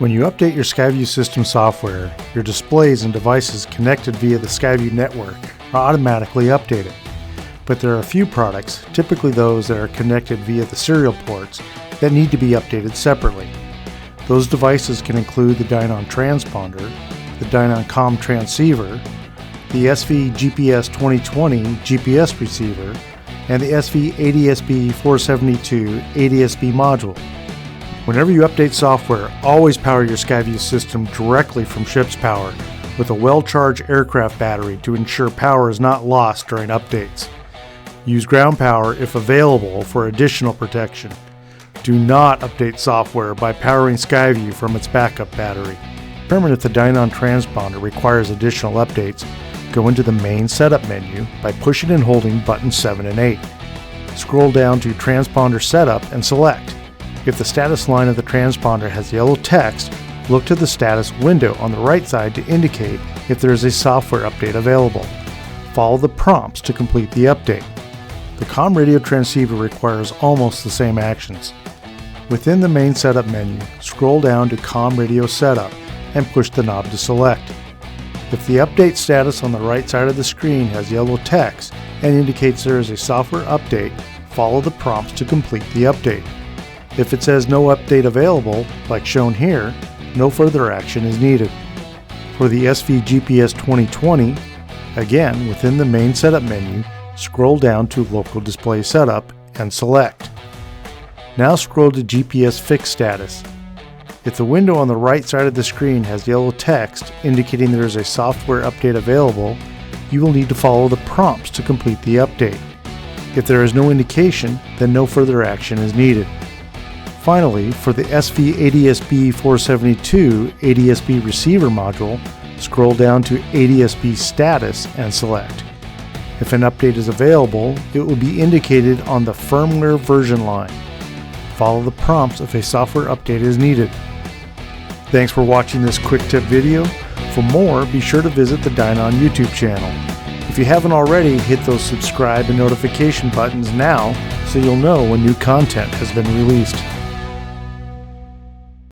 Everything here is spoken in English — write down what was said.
When you update your SkyView system software, your displays and devices connected via the SkyView network are automatically updated. But there are a few products, typically those that are connected via the serial ports, that need to be updated separately. Those devices can include the Dynon transponder, the Dynon COM transceiver, the SV GPS 2020 GPS receiver, and the SV ADSB 472 ADSB module. Whenever you update software, always power your SkyView system directly from ship's power with a well-charged aircraft battery to ensure power is not lost during updates. Use ground power if available for additional protection. Do not update software by powering SkyView from its backup battery. Determine if the Dynon transponder requires additional updates. Go into the main setup menu by pushing and holding buttons 7 and 8. Scroll down to Transponder Setup and select. If the status line of the transponder has yellow text, look to the status window on the right side to indicate if there is a software update available. Follow the prompts to complete the update. The COM radio transceiver requires almost the same actions. Within the main setup menu, scroll down to COM radio setup and push the knob to select. If the update status on the right side of the screen has yellow text and indicates there is a software update, follow the prompts to complete the update. If it says no update available, like shown here, no further action is needed. For the SV GPS 2020, again within the main setup menu, scroll down to Local Display Setup and select. Now scroll to GPS Fix Status. If the window on the right side of the screen has yellow text indicating there is a software update available, you will need to follow the prompts to complete the update. If there is no indication, then no further action is needed. Finally, for the SV ADSB 472 ADSB receiver module, scroll down to ADSB status and select. If an update is available, it will be indicated on the firmware version line. Follow the prompts if a software update is needed. Thanks for watching this quick tip video. For more, be sure to visit the Dynon YouTube channel. If you haven't already, hit those subscribe and notification buttons now so you'll know when new content has been released.